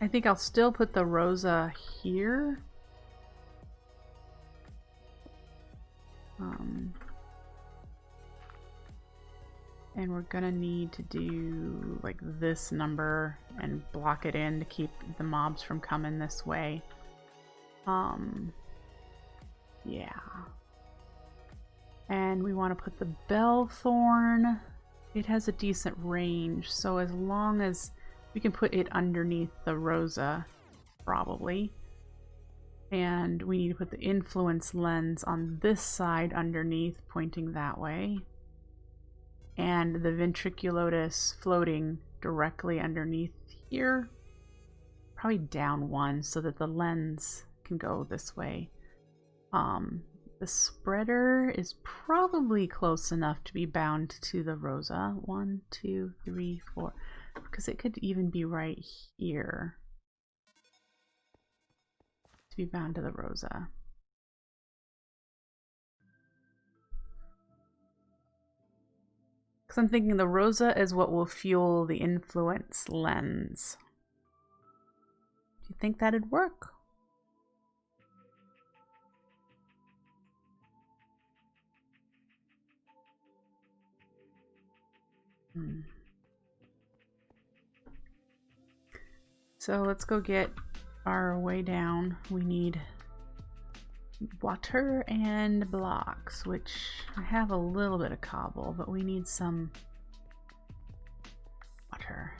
I think I'll still put the Rosa here. And we're gonna need to do like this number and block it in to keep the mobs from coming this way. Yeah. And we want to put the Bellthorn. It has a decent range, so as long as we can put it underneath the Rosa, probably. And we need to put the Influence lens on this side underneath, pointing that way. And the Ventriculotus floating directly underneath here. Probably down one so that the lens can go this way. The spreader is probably close enough to be bound to the Rosa. 1, 2, 3, 4. Because it could even be right here to be bound to the Rosa. Because I'm thinking the Rosa is what will fuel the Influence lens. Do you think that'd work? So let's go get our way down. We need water and blocks, which I have a little bit of cobble, but we need some water.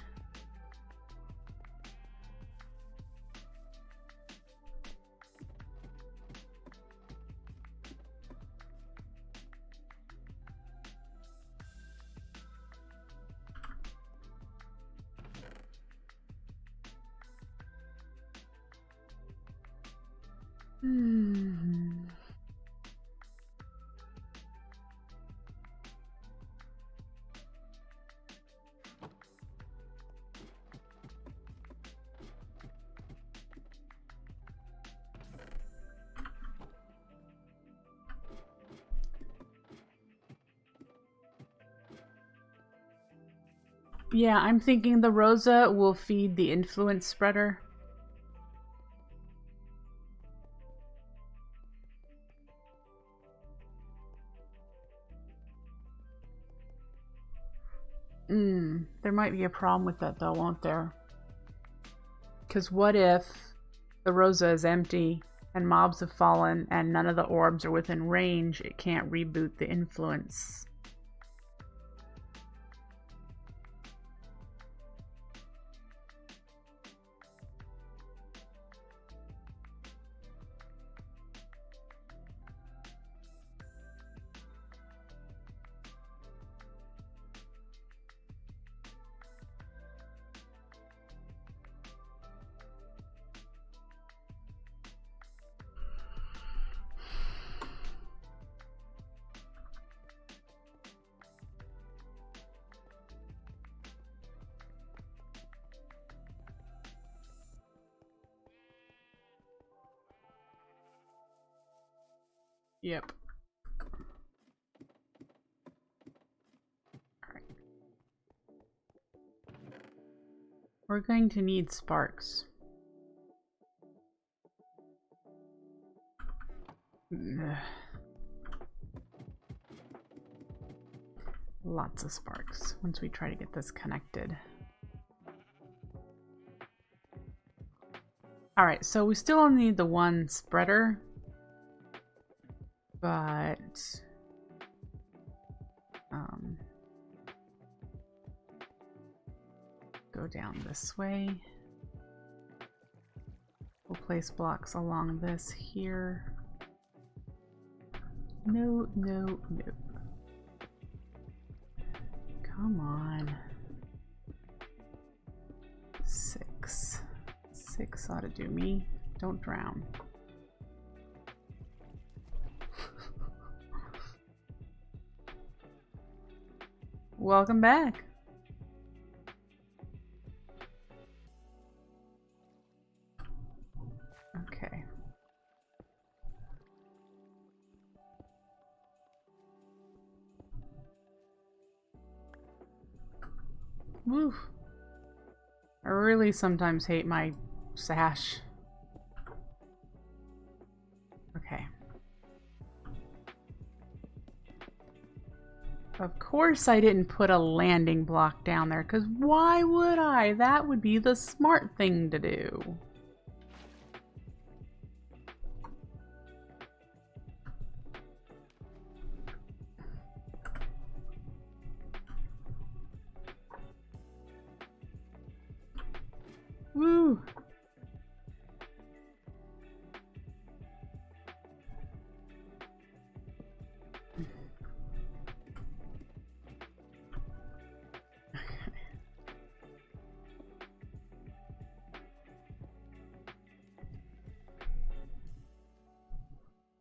Yeah, I'm thinking the Rosa will feed the Influence spreader. There might be a problem with that though, won't there? Because what if the Rosa is empty and mobs have fallen and none of the orbs are within range? It can't reboot the Influence. Yep. All right. We're going to need sparks. Lots of sparks once we try to get this connected. All right, so we still only need the one spreader. But go down this way. We'll place blocks along this here. No, no, no. Come on. 6. 6 ought to do me. Don't drown. Welcome back. Okay. Woo. I really sometimes hate my sash. Okay. Of course I didn't put a landing block down there, because why would I? That would be the smart thing to do. Woo!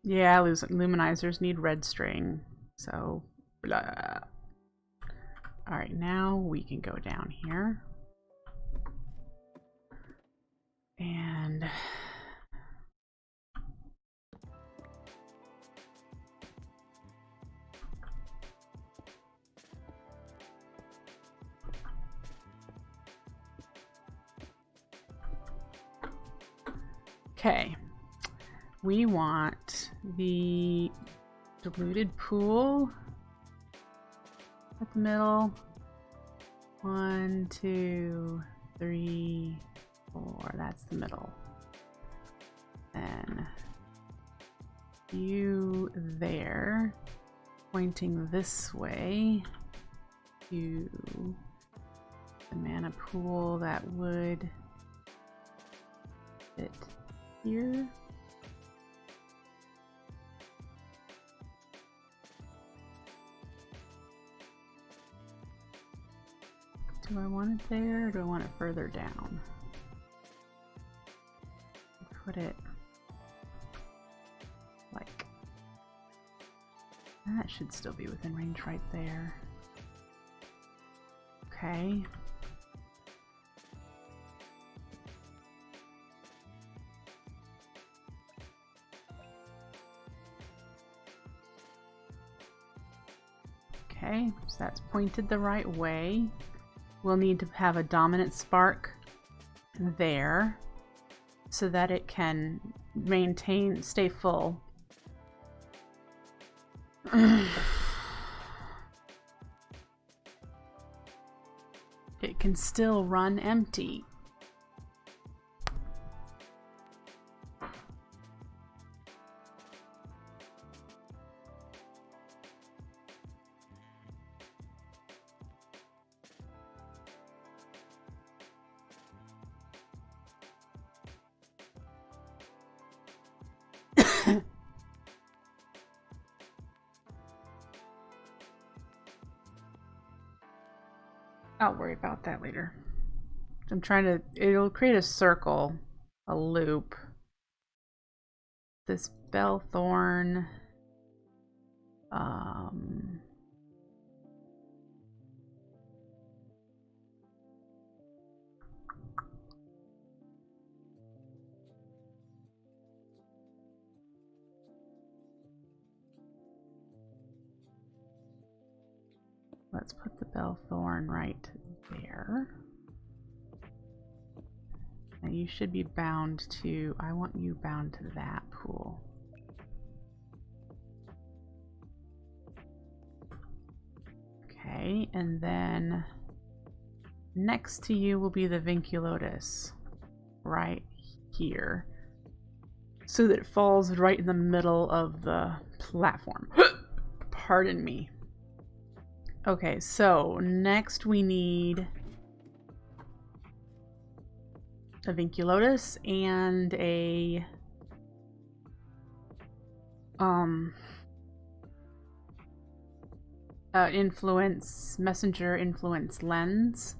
Yeah, luminizers need red string, so blah. Alright, now we can go down here. And okay. We want the diluted pool at the middle. 1, 2, 3, 4. That's the middle. Then you there, pointing this way to the mana pool that would fit here. Do I want it there, or do I want it further down? Put it like that. Should still be within range right there. Okay. Okay, so that's pointed the right way. We'll need to have a dominant spark there so that it can stay full. It can still run empty. I'll worry about that later. I'm trying to, it'll create a circle, a loop. This Bellthorn, let's put the Bellthorn right there. And you should be bound to, I want you bound to that pool. Okay, and then next to you will be the Vinculotus right here, so that it falls right in the middle of the platform. Pardon me. Okay, so next we need a Vinculotus and a messenger influence lens.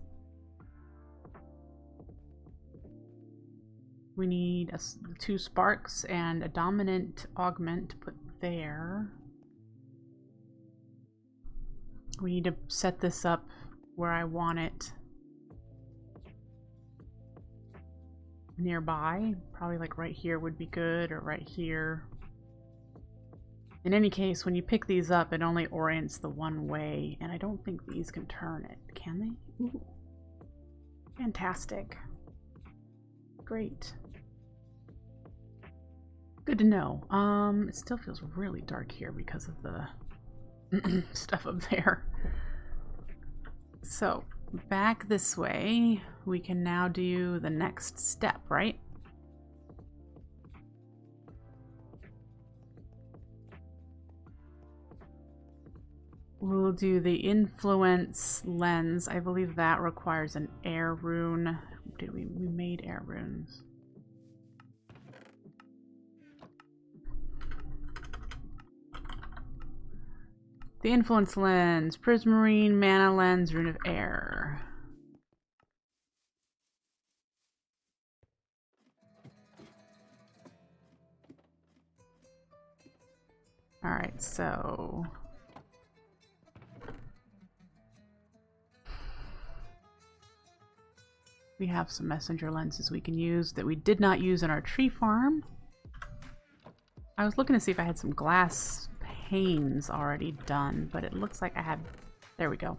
We need 2 sparks and a dominant augment to put there. We need to set this up where I want it nearby. Probably like right here would be good, or right here. In any case, when you pick these up, it only orients the one way, and I don't think these can turn it. Can they? Ooh. Fantastic. Great. Good to know. It still feels really dark here because of the stuff up there. So, back this way, we can now do the next step, right? We'll do the influence lens. I believe that requires an air rune. We made air runes. The influence lens, prismarine, mana lens, rune of air. Alright, so we have some messenger lenses we can use that we did not use in our tree farm. I was looking to see if I had some glass panes already done, but it looks like I have. There we go.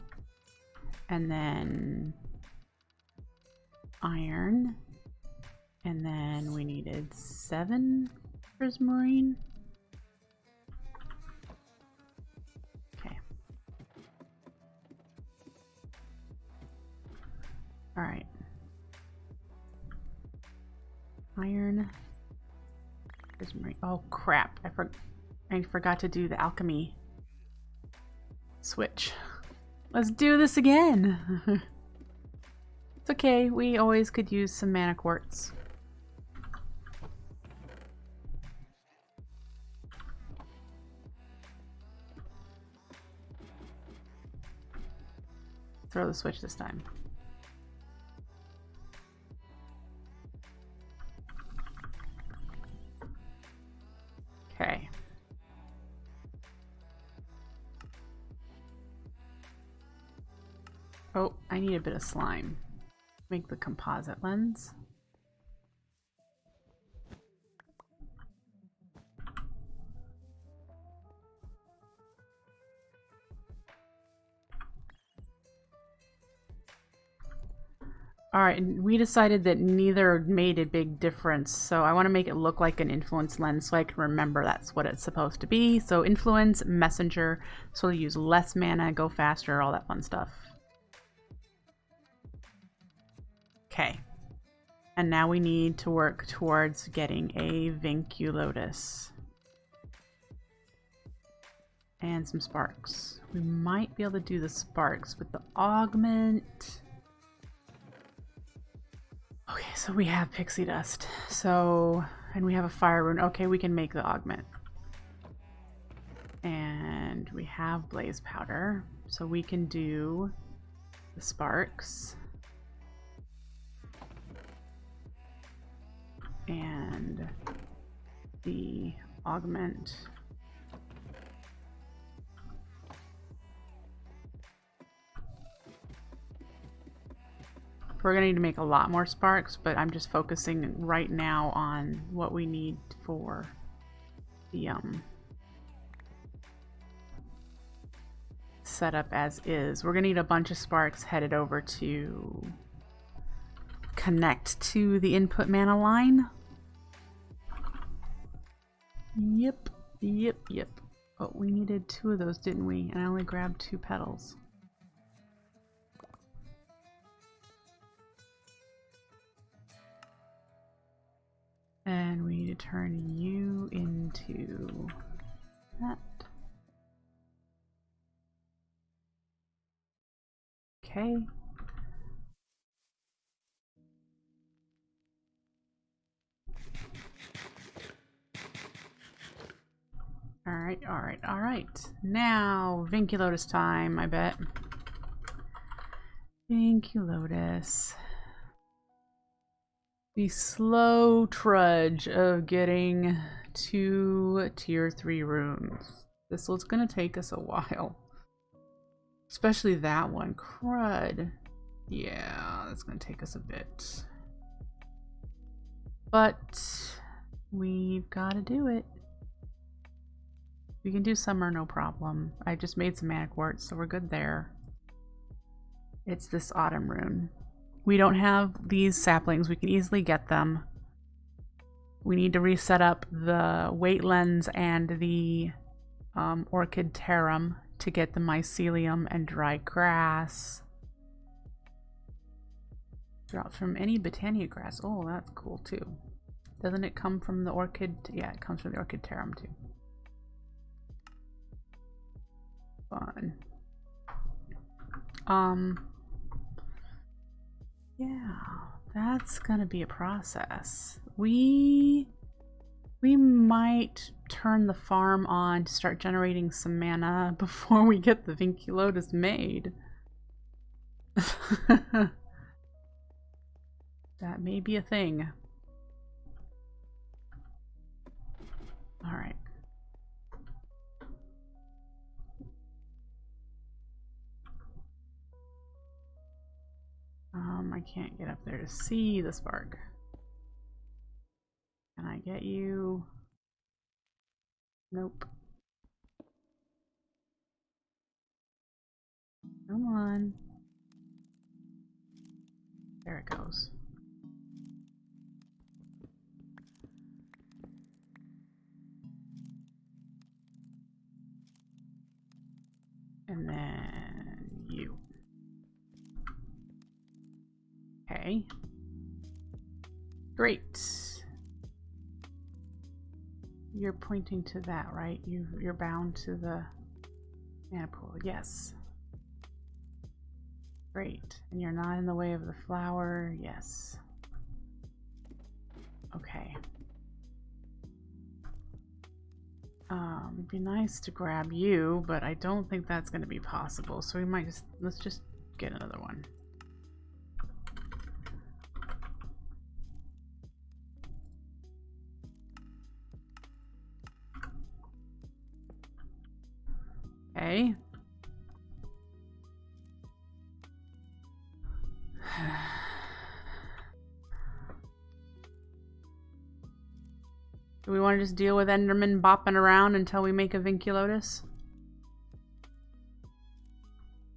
And then iron, and then we needed 7 prismarine. Okay. All right. Iron, prismarine. Oh crap! I forgot to do the alchemy switch. Let's do this again. It's okay, we always could use some mana quartz. Throw the switch this time. Okay. Oh, I need a bit of slime. Make the composite lens. Alright, and we decided that neither made a big difference, so I want to make it look like an influence lens so I can remember that's what it's supposed to be. So influence, messenger, so we'll use less mana, go faster, all that fun stuff. Okay, and now we need to work towards getting a Vinculotus. And some sparks. We might be able to do the sparks with the augment. Okay, so we have pixie dust. So, and we have a fire rune. Okay, we can make the augment. And we have blaze powder. So we can do the sparks. And the augment. We're gonna need to make a lot more sparks, but I'm just focusing right now on what we need for the setup as is. We're gonna need a bunch of sparks headed over to connect to the input mana line. Yep. Oh, we needed 2 of those, didn't we? And I only grabbed 2 petals. And we need to turn you into that. Okay. All right. Now, Vinculotus time, I bet. Vinculotus. The slow trudge of getting 2 tier 3 runes. This one's gonna take us a while. Especially that one. Crud. Yeah, that's gonna take us a bit. But we've gotta do it. We can do summer, no problem. I just made some mana quartz, so we're good there. It's this autumn rune. We don't have these saplings. We can easily get them. We need to reset up the weight lens and the orchid tarum to get the mycelium and dry grass. Drops from any Botania grass. Oh, that's cool too. Doesn't it come from the orchid? Yeah, it comes from the orchid tarum too. Fun. Yeah, that's gonna be a process. We might turn the farm on to start generating some mana before we get the Vinculotus made. That may be a thing. Alright. I can't get up there to see the spark. Can I get you? Nope. Come on. There it goes. And then you. Okay. Great. You're pointing to that, right? You're bound to the mana pool. Yes. Great. And you're not in the way of the flower. Yes. Okay. It'd be nice to grab you, but I don't think that's going to be possible. So we might just, let's just get another one. Okay. Do we want to just deal with Enderman bopping around until we make a Vinculotus?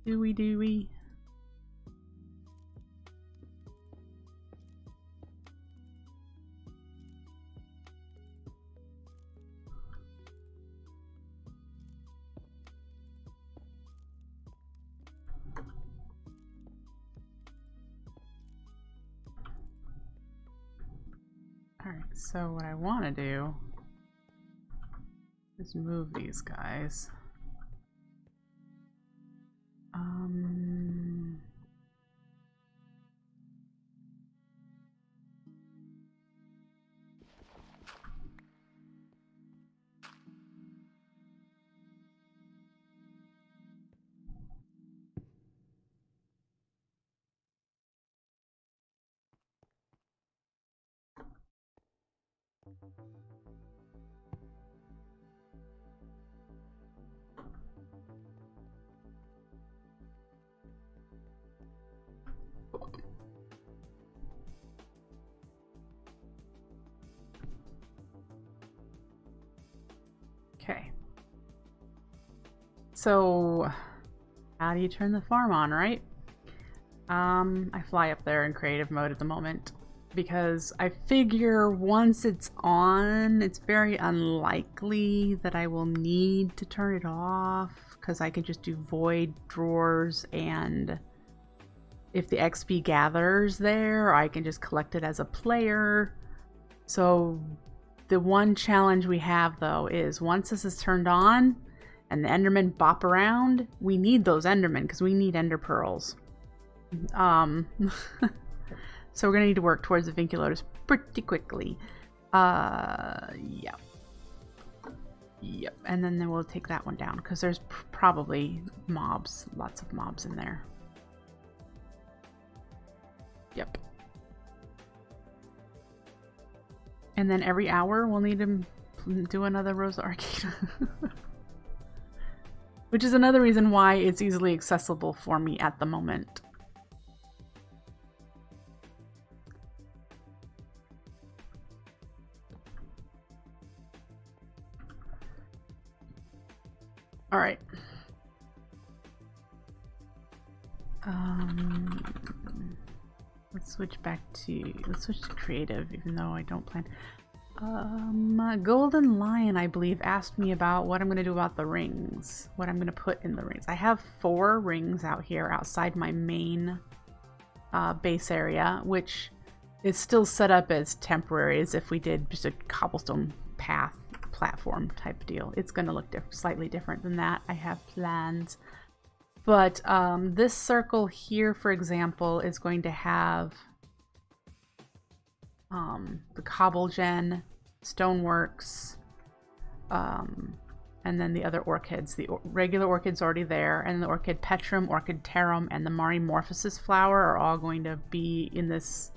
Do we? Alright, so what I want to do is move these guys. Okay. So, how do you turn the farm on, right? I fly up there in creative mode at the moment because I figure once it's on, it's very unlikely that I will need to turn it off because I can just do void drawers, and if the XP gathers there, I can just collect it as a player. So the one challenge we have though is once this is turned on and the Endermen bop around, we need those Endermen because we need Ender Pearls. So we're gonna need to work towards the Vinculotus pretty quickly. Yep. And then we'll take that one down because there's probably mobs, lots of mobs in there. Yep. And then every hour we'll need to do another Rosa Arcana. Which is another reason why it's easily accessible for me at the moment. All right. let's switch to creative, even though I don't plan. Golden Lion, I believe, asked me about what I'm going to do about the rings. What I'm going to put in the rings. I have 4 rings out here outside my main base area, which is still set up as temporary, as if we did just a cobblestone path platform type deal. It's going to look slightly different than that. I have plans. But this circle here, for example, is going to have the cobble gen, stoneworks, and then the other orchids. The regular orchid's already there, and the orchid petrum, orchid tarum, and the Marimorphosis flower are all going to be in this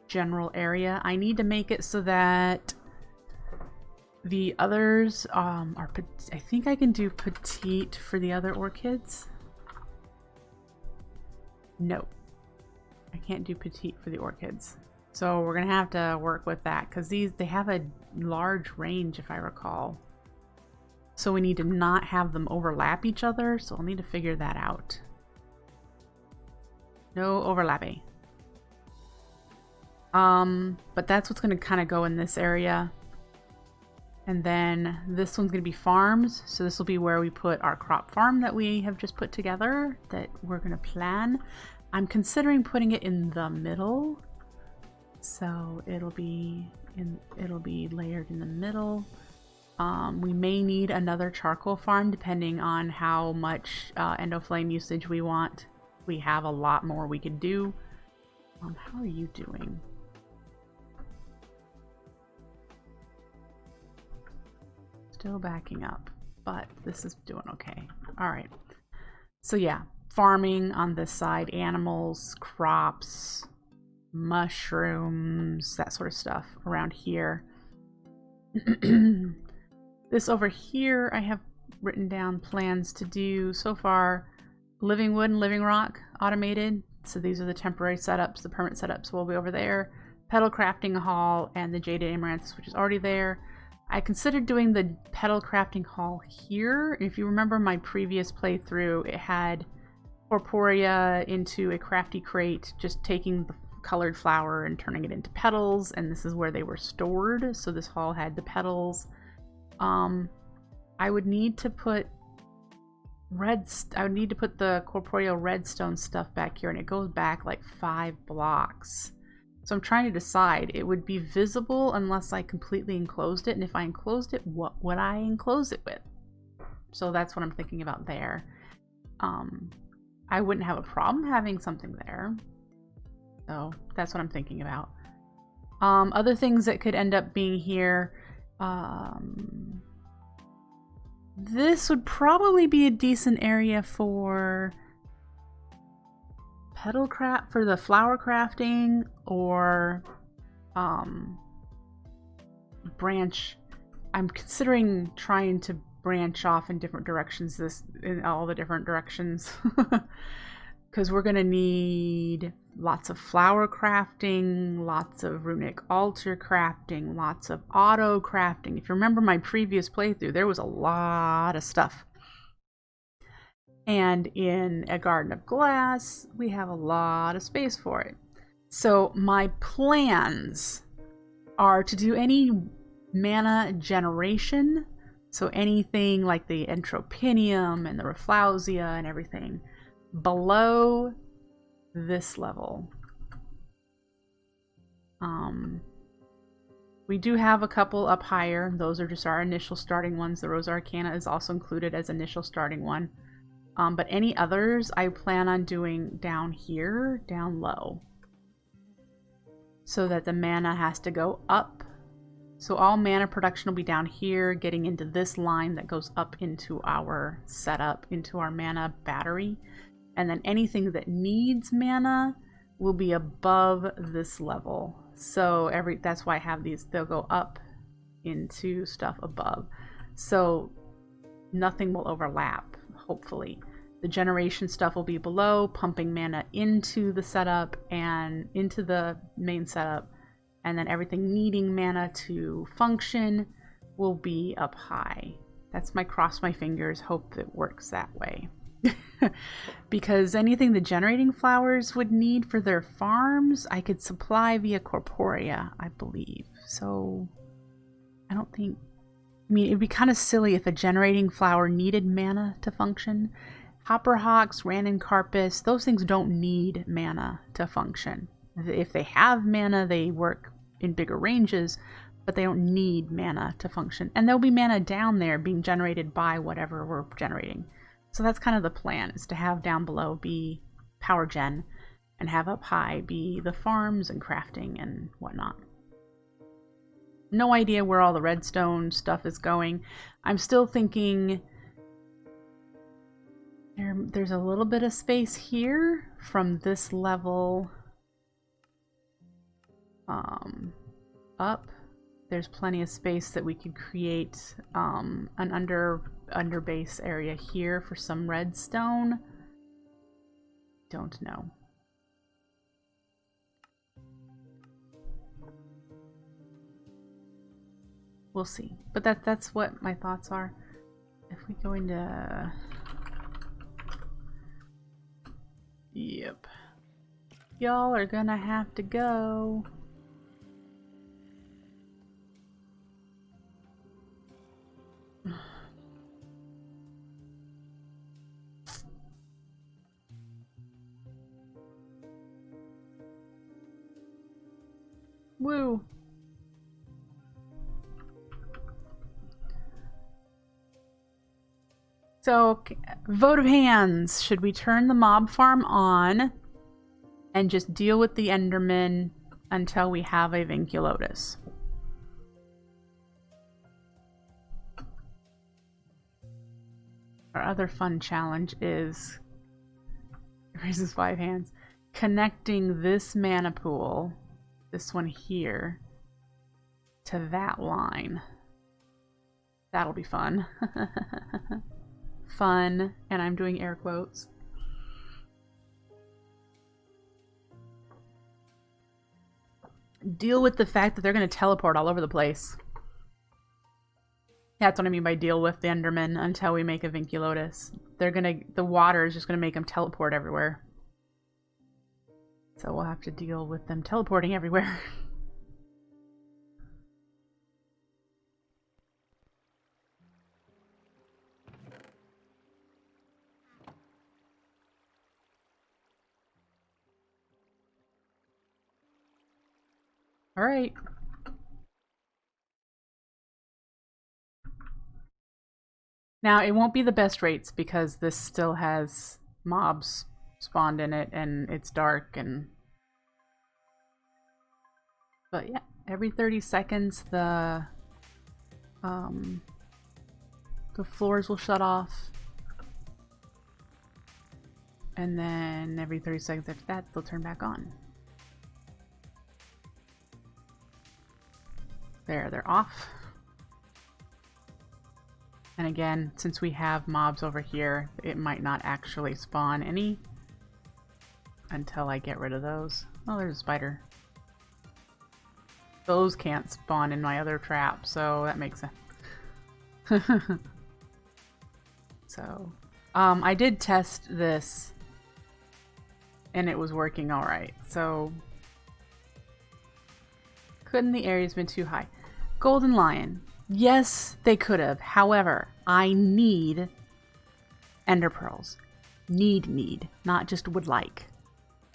general area. I need to make it so that the others are, I think I can do petite for the other orchids. No, I can't do petite for the orchids. So we're gonna have to work with that, because they have a large range, if I recall. So we need to not have them overlap each other, so I'll need to figure that out. No overlapping. But that's what's gonna kind of go in this area. And then this one's gonna be farms, so this will be where we put our crop farm that we have just put together, that we're gonna plan. I'm considering putting it in the middle. So it'll be layered in the middle. We may need another charcoal farm depending on how much endoflame usage we want. We have a lot more we could do. How are you doing? Still backing up, but this is doing okay. All right. So yeah, farming on this side, animals, crops, mushrooms, that sort of stuff around here. This over here, I have written down plans to do so far. Living wood and living rock automated. So these are the temporary setups. The permanent setups will be over there. Petal crafting hall and the jaded amaranthus, which is already there. I considered doing the petal crafting hall here. If you remember my previous playthrough, it had corporea into a crafty crate, just taking the colored flower and turning it into petals, and this is where they were stored. So this hall had the petals. I would need to put the corporeal redstone stuff back here, and it goes back like 5 blocks. So I'm trying to decide. It would be visible unless I completely enclosed it, and if I enclosed it, what would I enclose it with? So that's what I'm thinking about there. I wouldn't have a problem having something there. So that's what I'm thinking about. Other things that could end up being here. This would probably be a decent area for petal craft, for the flower crafting, or branch. I'm considering trying to branch off in different directions, in all the different directions, because we're gonna need lots of flower crafting, lots of runic altar crafting, lots of auto crafting. If you remember my previous playthrough, there was a lot of stuff. And in a garden of glass, we have a lot of space for it. So my plans are to do any mana generation, so anything like the entropinium and the reflausia and everything, below this level. We do have a couple up higher. Those are just our initial starting ones. The Rose Arcana is also included as initial starting one. But any others I plan on doing down here, down low, so that the mana has to go up. So all mana production will be down here, getting into this line that goes up into our setup, into our mana battery. And then anything that needs mana will be above this level. So that's why I have these, they'll go up into stuff above. So nothing will overlap, hopefully. The generation stuff will be below, pumping mana into the setup and into the main setup. And then everything needing mana to function will be up high. That's my cross my fingers, hope it works that way. Because anything the generating flowers would need for their farms, I could supply via Corporea, I believe. So I don't think... I mean, it'd be kind of silly if a generating flower needed mana to function. Hopperhawks, Ranuncarpus, those things don't need mana to function. If they have mana, they work in bigger ranges, but they don't need mana to function. And there'll be mana down there being generated by whatever we're generating. So that's kind of the plan, is to have down below be power gen and have up high be the farms and crafting and whatnot. No idea where all the redstone stuff is going. I'm still thinking there's a little bit of space here from this level up. There's plenty of space that we could create an under base area here for some redstone. Don't know. We'll see. But that's what my thoughts are. If we go into... Yep. Y'all are gonna have to go. Woo! So, vote of hands. Should we turn the mob farm on and just deal with the Enderman until we have a Vinculotus? Our other fun challenge is, raises 5 hands, connecting this mana pool, this one here, to that line. That'll be fun. Fun, and I'm doing air quotes. Deal with the fact that they're going to teleport all over the place. That's what I mean by deal with the Enderman until we make a Vinculotus. The water is just gonna make them teleport everywhere. So we'll have to deal with them teleporting everywhere. All right. Now, it won't be the best rates because this still has mobs spawned in it and it's dark and... But yeah, every 30 seconds the floors will shut off. And then every 30 seconds after that, they'll turn back on. There, they're off. And again, since we have mobs over here, it might not actually spawn any until I get rid of those. Oh, there's a spider. Those can't spawn in my other trap, so that makes sense. So, I did test this, and it was working alright, so... Couldn't the areas been too high? Golden Lion. Yes, they could have. However, I need ender pearls. Need. Not just would like.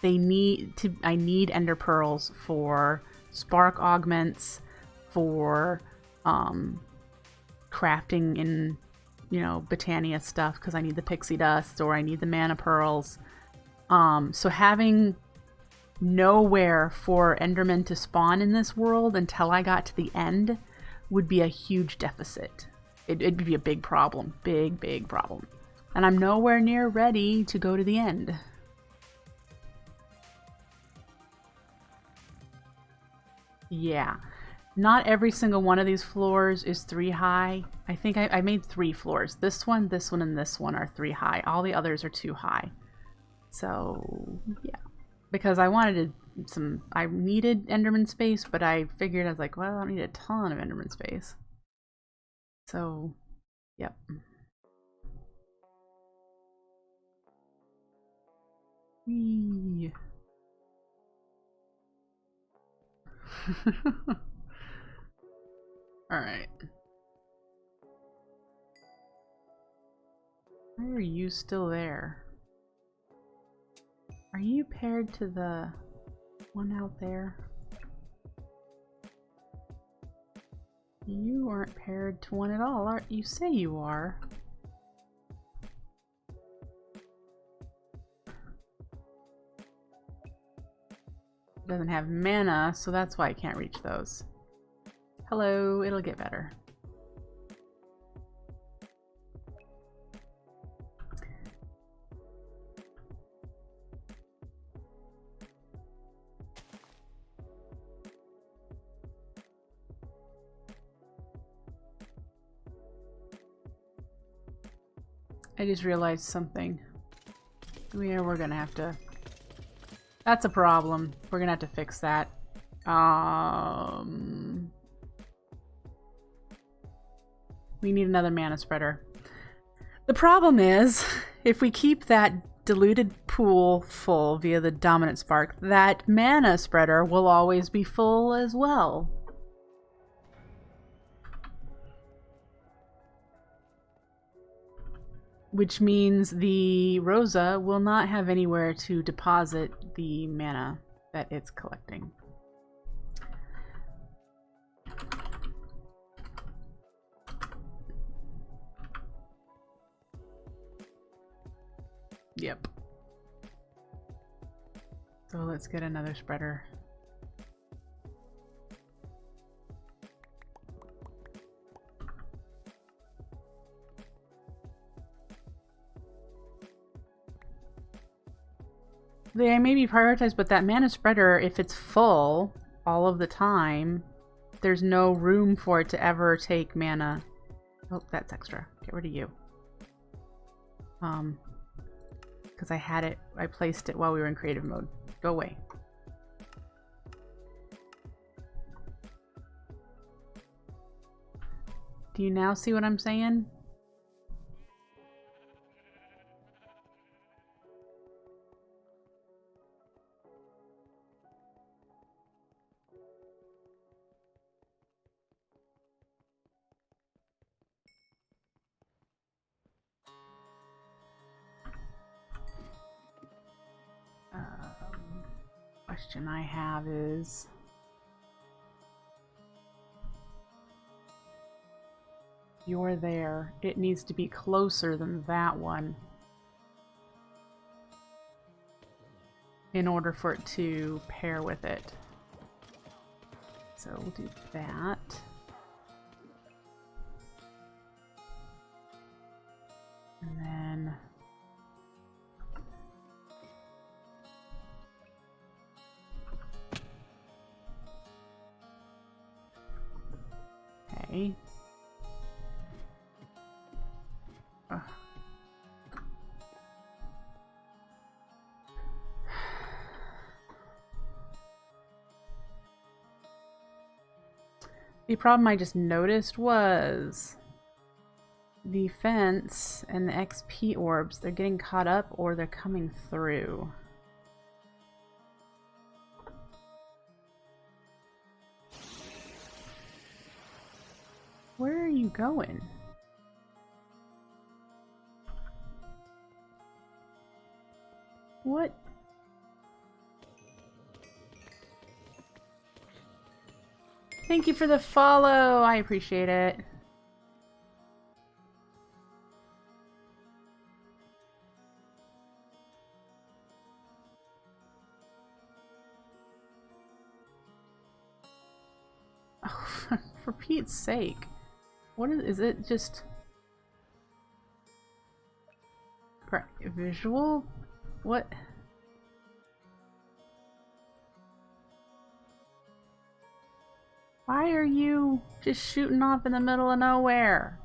I need ender pearls for spark augments, for crafting in, Botania stuff, because I need the pixie dust, or I need the mana pearls. So having nowhere for endermen to spawn in this world until I got to the end would be a huge deficit. It'd be a big problem. Big problem. And I'm nowhere near ready to go to the end. Yeah. Not every single one of these floors is 3 high. I think I made 3 floors. This one, and this one are 3 high. All the others are 2 high. So, yeah. Because I needed Enderman space, but I figured, I was like, well, I don't need a ton of Enderman space. So, yep. Whee. Alright. Why are you still there? Are you paired to the one out there? You aren't paired to one at all, aren't you? Say you are. Doesn't have mana, so that's why I can't reach those. Hello, it'll get better. I just realized something. Yeah, we're gonna have to... That's a problem. We're gonna have to fix that. We need another mana spreader. The problem is, if we keep that diluted pool full via the dominant spark, that mana spreader will always be full as well. Which means the Rosa will not have anywhere to deposit the mana that it's collecting. Yep. So let's get another spreader. They may be prioritized, but that mana spreader, if it's full all of the time, there's no room for it to ever take mana. Oh, that's extra. Get rid of you. Because I had it, I placed it while we were in creative mode. Go away. Do you now see what I'm saying? Question I have is, you're there. It needs to be closer than that one in order for it to pair with it. So we'll do that. And then okay. The problem I just noticed was the fence and the XP orbs, they're getting caught up or they're coming through. Where are you going? What? Thank you for the follow. I appreciate it. Oh, for Pete's sake. What is it just visual? What? Why are you just shooting off in the middle of nowhere?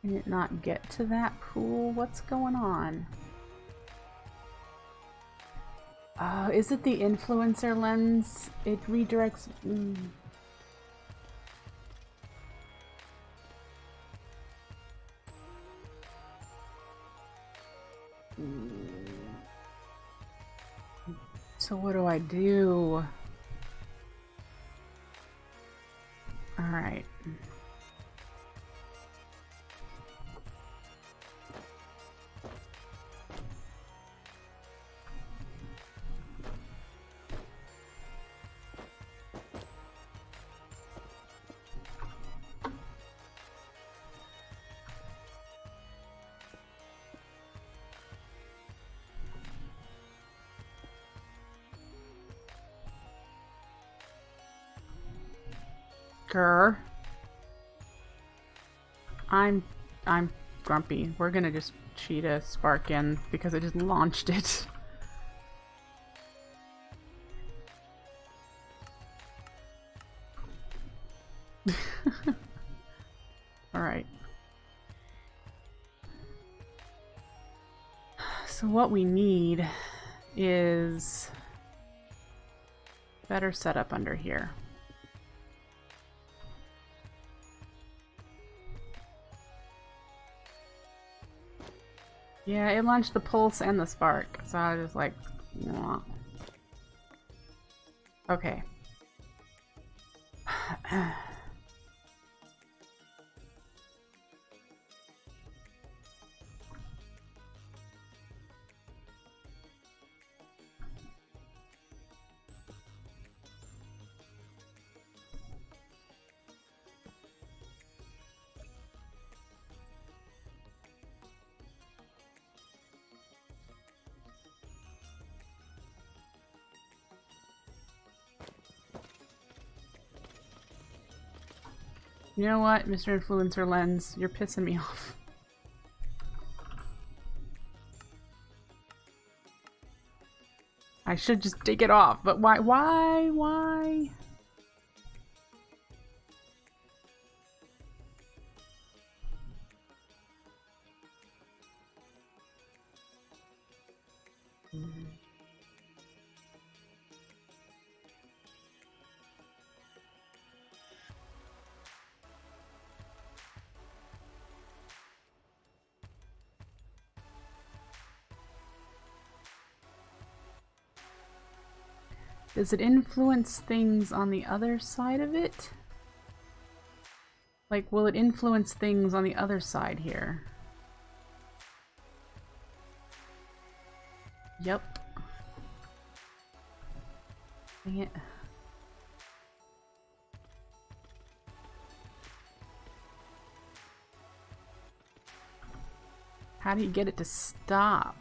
Can it not get to that pool? What's going on? Oh, is it the influencer lens? It redirects... So what do I do? All right. Grr. I'm grumpy. We're gonna just cheat a spark in because I just launched it. Alright. So what we need is better setup under here. Yeah, it launched the pulse and the spark, so I was just like, nah. Okay. You know what, Mr. Influencer Lens? You're pissing me off. I should just take it off, but why? Does it influence things on the other side of it? Like, will it influence things on the other side here? Yep. Dang it. How do you get it to stop?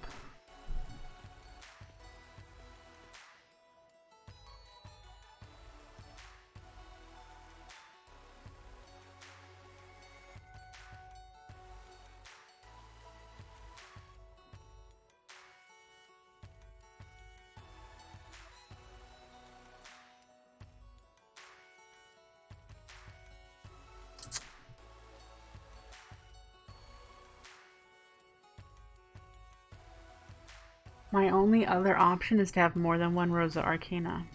My only other option is to have more than one Rosa Arcana.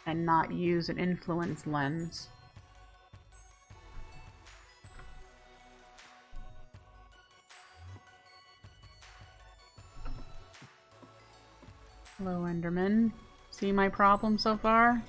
And not use an influence lens. Hello, Enderman. See my problem so far?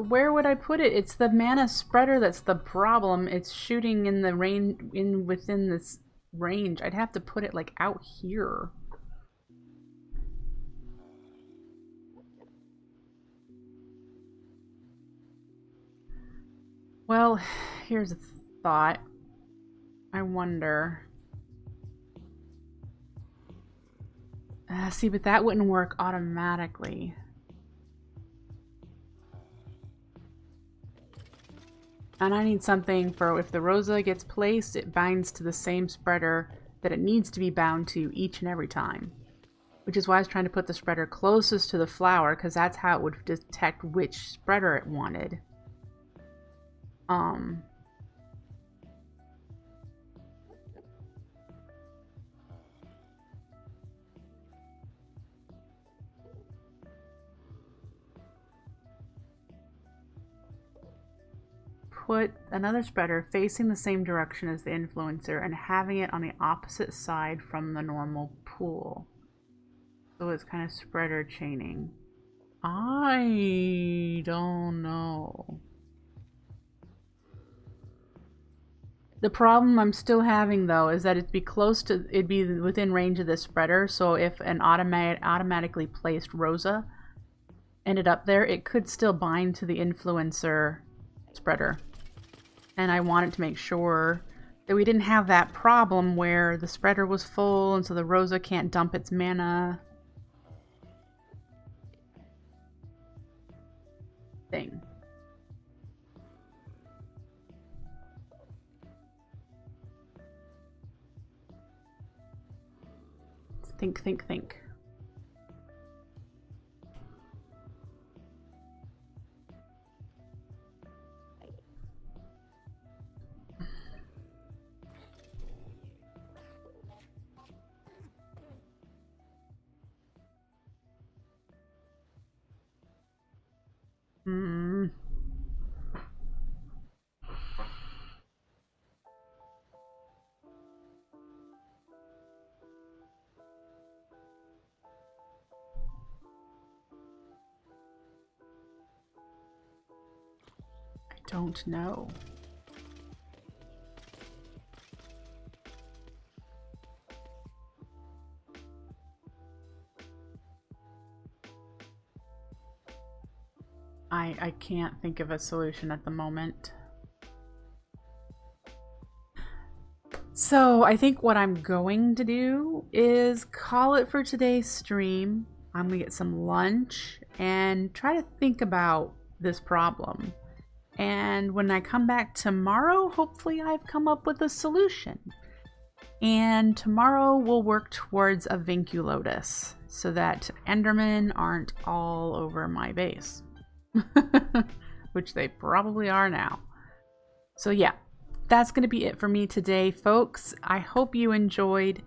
Where would I put it? It's the mana spreader that's the problem. It's shooting in the range, within this range. I'd have to put it like out here. Well, here's a thought. I wonder. See, but that wouldn't work automatically. And I need something for if the Rosa gets placed, it binds to the same spreader that it needs to be bound to each and every time. Which is why I was trying to put the spreader closest to the flower, because that's how it would detect which spreader it wanted. Put another spreader facing the same direction as the influencer and having it on the opposite side from the normal pool. So it's kind of spreader chaining. I don't know. The problem I'm still having though is that it'd be within range of this spreader, so if an automatically placed Rosa ended up there, it could still bind to the influencer spreader. And I wanted to make sure that we didn't have that problem where the spreader was full and so the Rosa can't dump its mana thing. Think, think, think. I don't know. I can't think of a solution at the moment. So I think what I'm going to do is call it for today's stream. I'm gonna get some lunch and try to think about this problem. And when I come back tomorrow, hopefully I've come up with a solution. And tomorrow we'll work towards a Vinculotus so that Endermen aren't all over my base. Which they probably are now. So yeah, that's going to be it for me today, folks. I hope you enjoyed.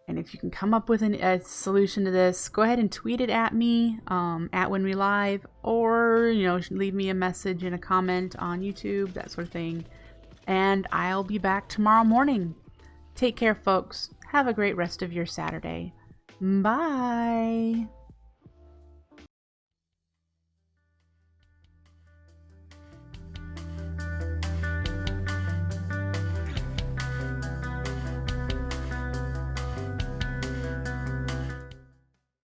And if you can come up with a solution to this, go ahead and tweet it at me, at WINRY'S, or, you know, leave me a message in a comment on YouTube, that sort of thing. And I'll be back tomorrow morning. Take care, folks. Have a great rest of your Saturday. Bye.